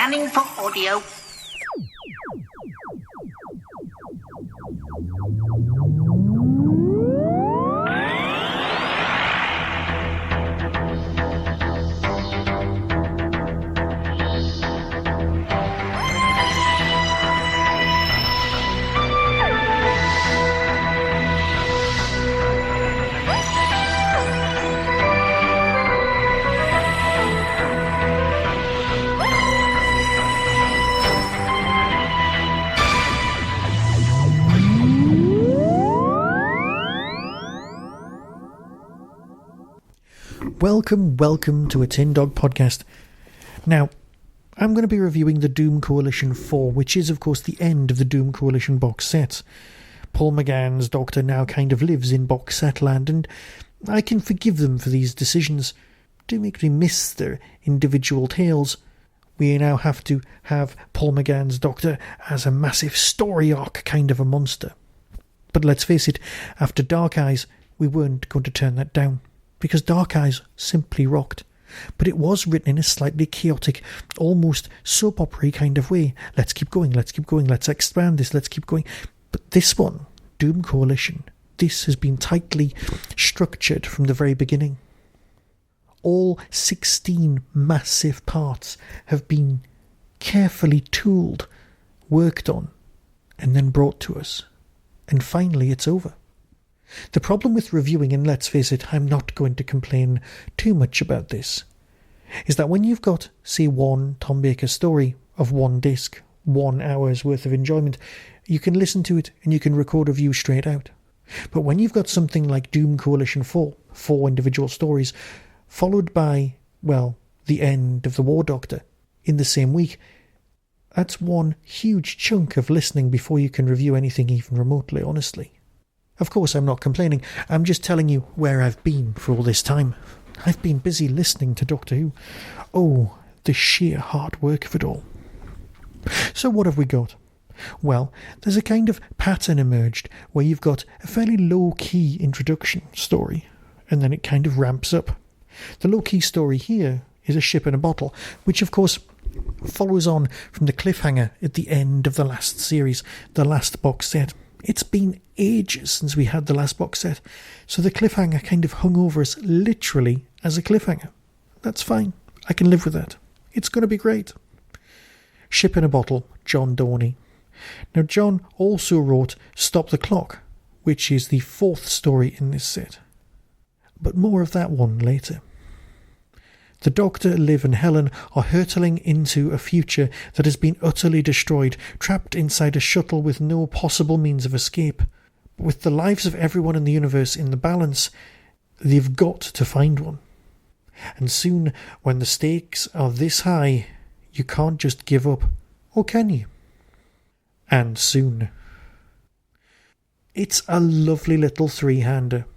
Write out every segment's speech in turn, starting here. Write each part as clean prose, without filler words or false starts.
Scanning for audio. Welcome to a Tin Dog podcast. Now, I'm going to be reviewing the Doom Coalition 4, which is, of course, the end of the Doom Coalition box set. Paul McGann's Doctor now kind of lives in box set land, and I can forgive them for these decisions. Do make me miss their individual tales. We now have to have Paul McGann's Doctor as a massive story arc kind of a monster. But let's face it, after Dark Eyes, we weren't going to turn that down, because Dark Eyes simply rocked. But it was written in a slightly chaotic, almost soap opera kind of way. Let's keep going, let's expand this, let's keep going. But this one, Doom Coalition, this has been tightly structured from the very beginning. All 16 massive parts have been carefully tooled, worked on, and then brought to us. And finally it's over. The problem with reviewing, and let's face it, I'm not going to complain too much about this, is that when you've got, say, one Tom Baker story of one disc, 1 hour's worth of enjoyment, you can listen to it and you can record a view straight out. But when you've got something like Doom Coalition 4, 4 individual stories, followed by, well, the end of The War Doctor in the same week, that's one huge chunk of listening before you can review anything even remotely, honestly. Of course, I'm not complaining. I'm just telling you where I've been for all this time. I've been busy listening to Doctor Who. Oh, the sheer hard work of it all. So what have we got? Well, there's a kind of pattern emerged where you've got a fairly low-key introduction story, and then it kind of ramps up. The low-key story here is A Ship in a Bottle, which of course follows on from the cliffhanger at the end of the last series, the last box set. It's been ages since we had the last box set, so the cliffhanger kind of hung over us literally as a cliffhanger. That's fine. I can live with that. It's going to be great. Ship in a Bottle, John Dorney. Now, John also wrote Stop the Clock, which is the 4th story in this set. But more of that one later. The Doctor, Liv and Helen are hurtling into a future that has been utterly destroyed, trapped inside a shuttle with no possible means of escape. But with the lives of everyone in the universe in the balance, they've got to find one. And soon, when the stakes are this high, you can't just give up, or can you? And soon. It's a lovely little three-hander.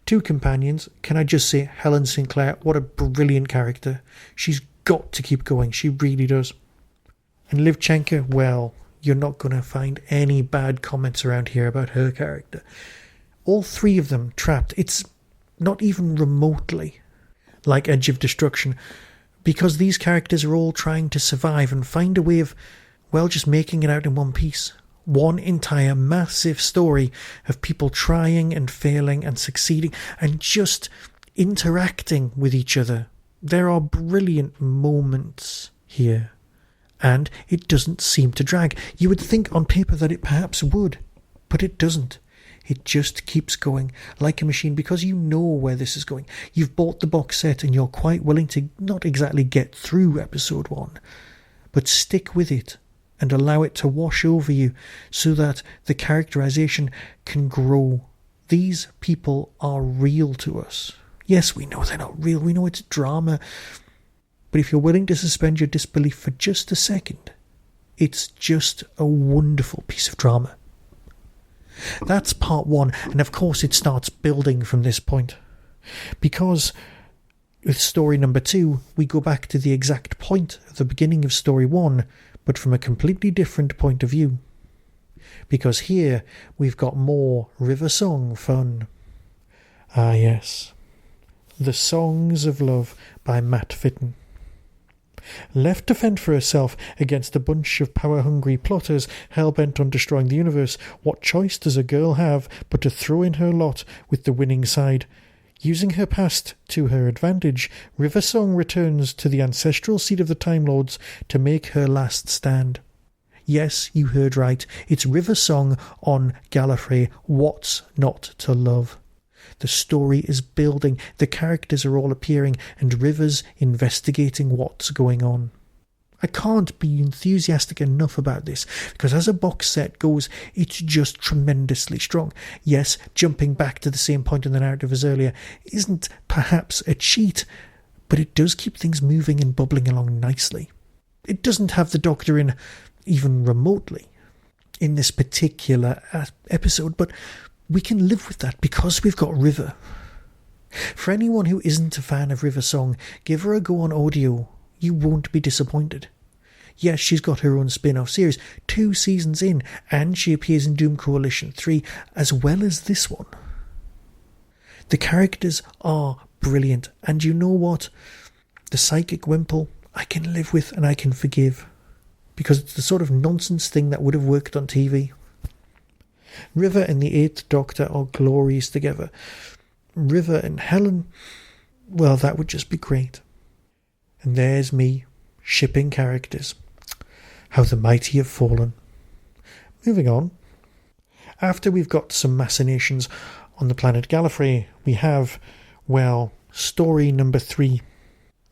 2 companions. Can I just say, Helen Sinclair, what a brilliant character. She's got to keep going. She really does. And Livchenko, well, you're not going to find any bad comments around here about her character. All 3 of them trapped. It's not even remotely like Edge of Destruction, because these characters are all trying to survive and find a way of, well, just making it out in one piece. One entire massive story of people trying and failing and succeeding and just interacting with each other. There are brilliant moments here, and it doesn't seem to drag. You would think on paper that it perhaps would, but it doesn't. It just keeps going like a machine because you know where this is going. You've bought the box set and you're quite willing to not exactly get through episode 1, but stick with it and allow it to wash over you so that the characterization can grow. These people are real to us. Yes, we know they're not real. We know it's drama. But if you're willing to suspend your disbelief for just a second, it's just a wonderful piece of drama. That's part 1, and of course it starts building from this point. Because with story number 2, we go back to the exact point at the beginning of story 1, but from a completely different point of view. Because here we've got more River Song fun. Ah yes, The Songs of Love by Matt Fitton. Left to fend for herself against a bunch of power-hungry plotters hell-bent on destroying the universe, what choice does a girl have but to throw in her lot with the winning side? Using her past to her advantage, River Song returns to the ancestral seat of the Time Lords to make her last stand. Yes, you heard right. It's River Song on Gallifrey. What's not to love? The story is building, the characters are all appearing, and River's investigating what's going on. I can't be enthusiastic enough about this, because as a box set goes, it's just tremendously strong. Yes, jumping back to the same point in the narrative as earlier isn't perhaps a cheat, but it does keep things moving and bubbling along nicely. It doesn't have the Doctor in even remotely in this particular episode, but we can live with that because we've got River. For anyone who isn't a fan of River Song, give her a go on audio. You won't be disappointed. Yes, she's got her own spin-off series, 2 seasons in, and she appears in Doom Coalition 3, as well as this one. The characters are brilliant, and you know what? The psychic wimple, I can live with and I can forgive, because it's the sort of nonsense thing that would have worked on TV. River and the 8th Doctor are glorious together. River and Helen, well, that would just be great. And there's me, shipping characters. How the mighty have fallen. Moving on. After we've got some machinations on the planet Gallifrey, we have, well, story number 3.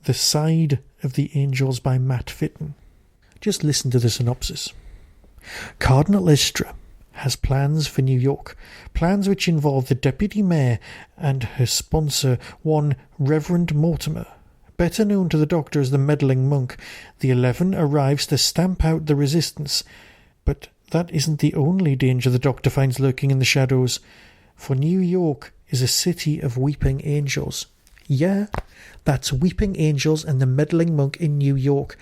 The Side of the Angels by Matt Fitton. Just listen to the synopsis. Cardinal Estra has plans for New York, plans which involve the Deputy Mayor and her sponsor, one Reverend Mortimer. Better known to the Doctor as the Meddling Monk, the 11 arrives to stamp out the resistance. But that isn't the only danger the Doctor finds lurking in the shadows, for New York is a city of weeping angels. Yeah, that's weeping angels and the Meddling Monk in New York.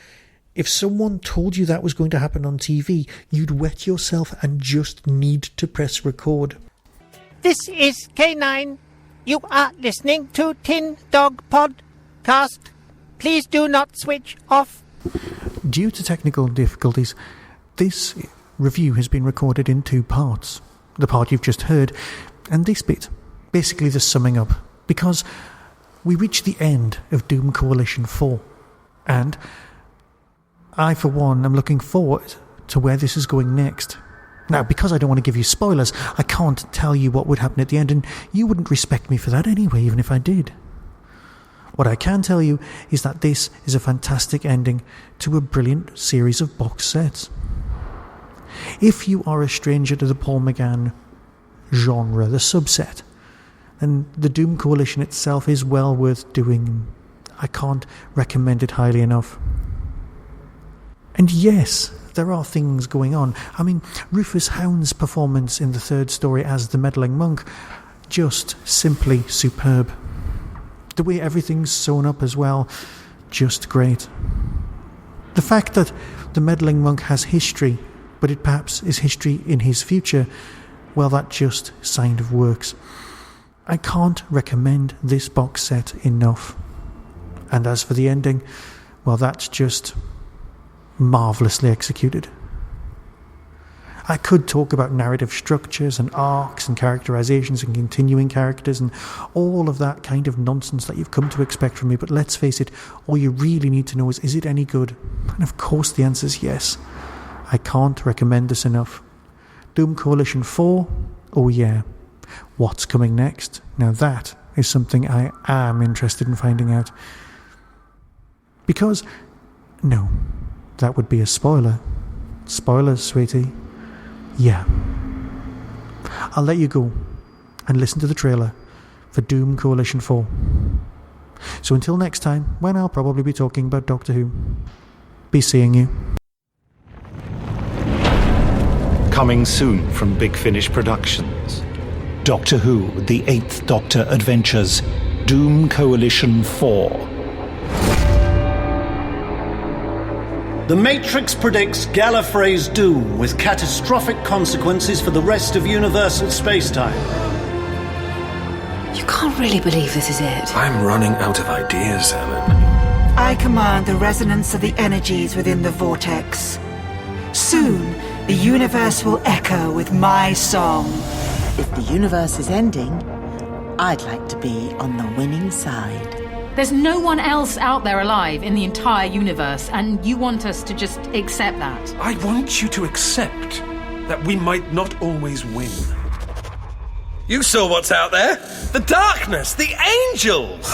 If someone told you that was going to happen on TV, you'd wet yourself and just need to press record. This is K9. You are listening to Tin Dog Podcast. Please do not switch off. Due to technical difficulties, this review has been recorded in 2 parts. The part you've just heard, and this bit, basically the summing up, because we reached the end of Doom Coalition 4, and I, for one, am looking forward to where this is going next. Now, because I don't want to give you spoilers, I can't tell you what would happen at the end, and you wouldn't respect me for that anyway, even if I did. What I can tell you is that this is a fantastic ending to a brilliant series of box sets. If you are a stranger to the Paul McGann genre, the subset, then the Doom Coalition itself is well worth doing. I can't recommend it highly enough. And yes, there are things going on. I mean, Rufus Hound's performance in the 3rd story as the Meddling Monk, just simply superb. The way everything's sewn up as well, just great. The fact that the Meddling Monk has history, but it perhaps is history in his future, well, that just kind of works. I can't recommend this box set enough. And as for the ending, well, that's just marvellously executed. I could talk about narrative structures and arcs and characterizations and continuing characters and all of that kind of nonsense that you've come to expect from me, but let's face it, all you really need to know is it any good? And of course the answer is yes. I can't recommend this enough. Doom Coalition 4, oh yeah. What's coming next? Now that is something I am interested in finding out. Because, no, that would be a spoiler. Spoilers, sweetie. Yeah. I'll let you go and listen to the trailer for Doom Coalition 4. So until next time, when I'll probably be talking about Doctor Who, be seeing you. Coming soon from Big Finish Productions. Doctor Who, The 8th Doctor Adventures, Doom Coalition 4. The Matrix predicts Gallifrey's doom with catastrophic consequences for the rest of universal spacetime. You can't really believe this is it. I'm running out of ideas, Helen. I command the resonance of the energies within the vortex. Soon, the universe will echo with my song. If the universe is ending, I'd like to be on the winning side. There's no one else out there alive in the entire universe, and you want us to just accept that. I want you to accept that we might not always win. You saw what's out there. The darkness, the angels.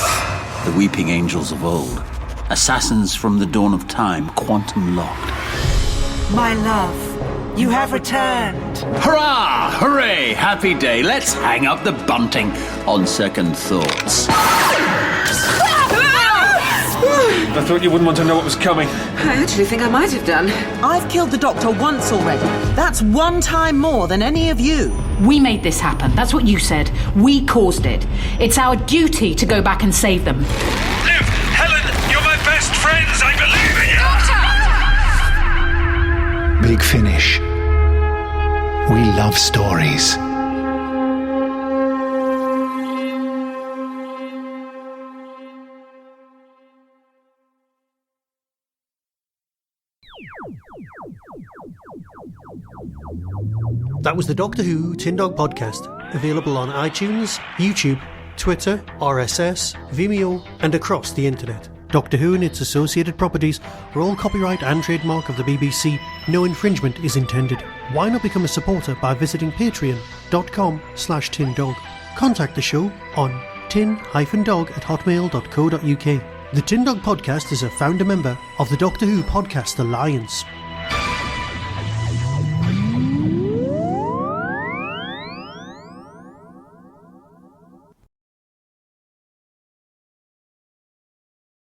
The weeping angels of old. Assassins from the dawn of time, quantum locked. My love, you have returned. Hurrah! Hooray! Happy day. Let's hang up the bunting on second thoughts. I thought you wouldn't want to know what was coming. I actually think I might have done. I've killed the Doctor once already. That's one time more than any of you. We made this happen. That's what you said. We caused it. It's our duty to go back and save them. Liv, Helen, you're my best friends. I believe in you. Doctor! Big Finish. We love stories. That was the Doctor Who Tin Dog podcast, available on iTunes, YouTube, Twitter, RSS, Vimeo, and across the internet. Doctor Who and its associated properties are all copyright and trademark of the BBC. No infringement is intended. Why not become a supporter by visiting patreon.com/tindog. Contact the show on tin-dog@hotmail.co.uk. The Tin Dog podcast is a founder member of the Doctor Who Podcast Alliance.